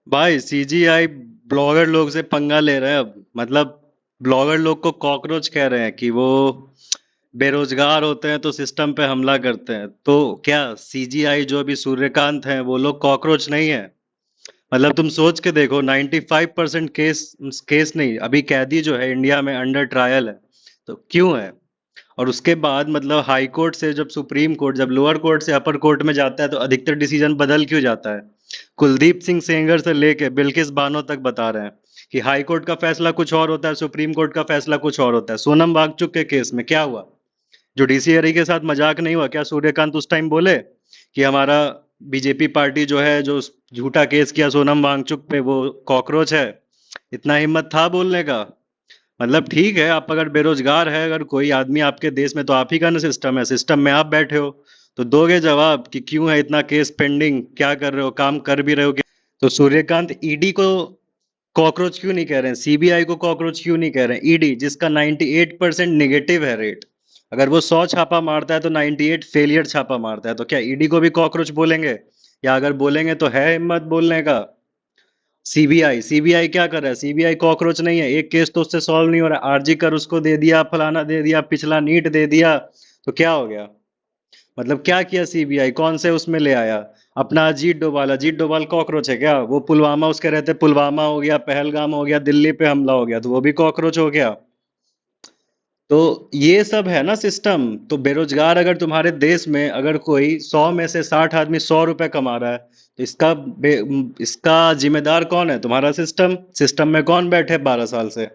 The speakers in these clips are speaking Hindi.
भाई सीजीआई ब्लॉगर लोग से पंगा ले रहे हैं अब। मतलब ब्लॉगर लोग को कॉकरोच कह रहे हैं कि वो बेरोजगार होते हैं तो सिस्टम पे हमला करते हैं। तो क्या सीजीआई जो अभी सूर्यकांत हैं वो लोग कॉकरोच नहीं है? मतलब तुम सोच के देखो, 95% केस केस नहीं, अभी कैदी जो है इंडिया में अंडर ट्रायल है। तो क्यों है? और उसके बाद मतलब हाई कोर्ट से जब सुप्रीम कोर्ट, जब लोअर कोर्ट से अपर कोर्ट में जाता है तो अधिकतर डिसीजन बदल क्यों जाता है? कुलदीप सिंह सेंगर से लेके बिल्किस बानो तक बता रहे हैं कि हाई कोर्ट का फैसला कुछ और होता है, सुप्रीम कोर्ट का फैसला कुछ और होता है। सोनम वांगचुक के केस में क्या हुआ? जुडिशियरी के साथ मजाक नहीं हुआ क्या? सूर्यकांत उस टाइम बोले कि हमारा बीजेपी पार्टी जो है, जो झूठा केस किया सोनम वांगचुक पे, वो कॉकरोच है? इतना हिम्मत था बोलने का? मतलब ठीक है, आप अगर बेरोजगार है अगर कोई आदमी आपके देश में, तो आप ही का ना सिस्टम है, सिस्टम में आप बैठे हो, तो दोगे जवाब कि क्यों है इतना केस पेंडिंग, क्या कर रहे हो, काम कर भी रहे हो कि? तो सूर्यकांत ईडी को कॉकरोच क्यों नहीं कह रहे हैं? सीबीआई को कॉकरोच क्यों नहीं कह रहे हैं? ईडी जिसका 98% नेगेटिव है रेट, अगर वो 100 छापा मारता है तो 98 फेलियर छापा मारता है, तो क्या ईडी को भी कॉकरोच बोलेंगे? या अगर बोलेंगे तो है हिम्मत बोलने का? सीबीआई सीबीआई क्या कर रहा है? सीबीआई कॉकरोच नहीं है, एक केस तो उससे सॉल्व नहीं हो रहा। आरजी कर उसको दे दिया, फलाना दे दिया, पिछला नीट दे दिया, तो क्या हो गया? मतलब क्या किया सीबीआई, कौन से उसमें ले आया? अपना अजीत डोभाल कॉकरोच है क्या? वो पुलवामा, उसके रहते पुलवामा हो गया, पहलगाम हो गया, दिल्ली पे हमला हो गया, तो वो भी कॉकरोच हो गया। तो ये सब है ना सिस्टम। तो बेरोजगार अगर तुम्हारे देश में अगर कोई 100 में से 60 आदमी 100 रुपए कमा रहा है, तो इसका जिम्मेदार कौन है? तुम्हारा सिस्टम। सिस्टम में कौन बैठे 12 साल से?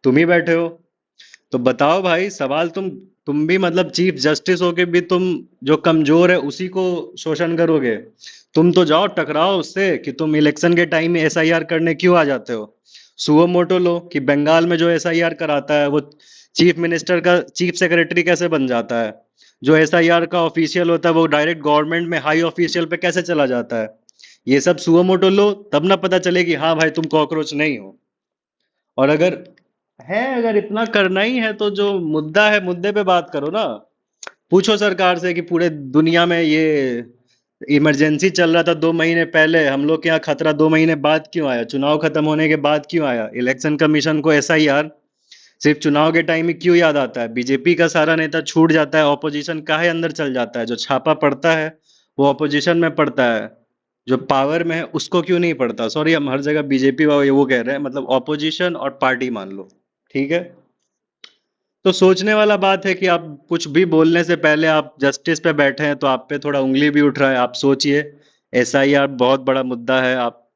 तुम ही बैठे हो। तो बताओ भाई, सवाल तुम भी मतलब चीफ जस्टिस होके भी तुम जो कमजोर है उसी को शोषण करोगे? तुम तो जाओ टकराओ उससे कि तुम इलेक्शन के टाइम में एसआईआर करने क्यों आ जाते हो? सुओ मोटो लो कि बंगाल में जो एसआईआर कराता है वो चीफ मिनिस्टर का चीफ सेक्रेटरी कैसे बन जाता है? जो एसआईआर का ऑफिशियल होता है वो डायरेक्ट गवर्नमेंट में हाई ऑफिशियल पे कैसे चला जाता है? ये सब सुओ मोटो लो, तब ना पता चले कि हाँ भाई तुम कॉकरोच नहीं हो। और अगर इतना करना ही है तो जो मुद्दा है मुद्दे पे बात करो ना। पूछो सरकार से कि पूरे दुनिया में ये इमरजेंसी चल रहा था 2 महीने पहले, हम लोग के यहाँ खतरा 2 महीने बाद क्यों आया? चुनाव खत्म होने के बाद क्यों आया? इलेक्शन कमीशन को एसआईआर सिर्फ चुनाव के टाइम में क्यों याद आता है? बीजेपी का सारा नेता छूट जाता है, ऑपोजिशन काहे अंदर चल जाता है? जो छापा पड़ता है वो ऑपोजिशन में पड़ता है, जो पावर में है उसको क्यों नहीं पड़ता? सॉरी, हम हर जगह बीजेपी वो कह रहे हैं, मतलब ऑपोजिशन और पार्टी मान लो। ठीक है। तो सोचने वाला बात है कि आप कुछ भी बोलने से पहले, आप जस्टिस पे बैठे हैं तो आप पे थोड़ा उंगली भी उठ रहा है, आप सोचिए। एसआईआर बहुत बड़ा मुद्दा है, आप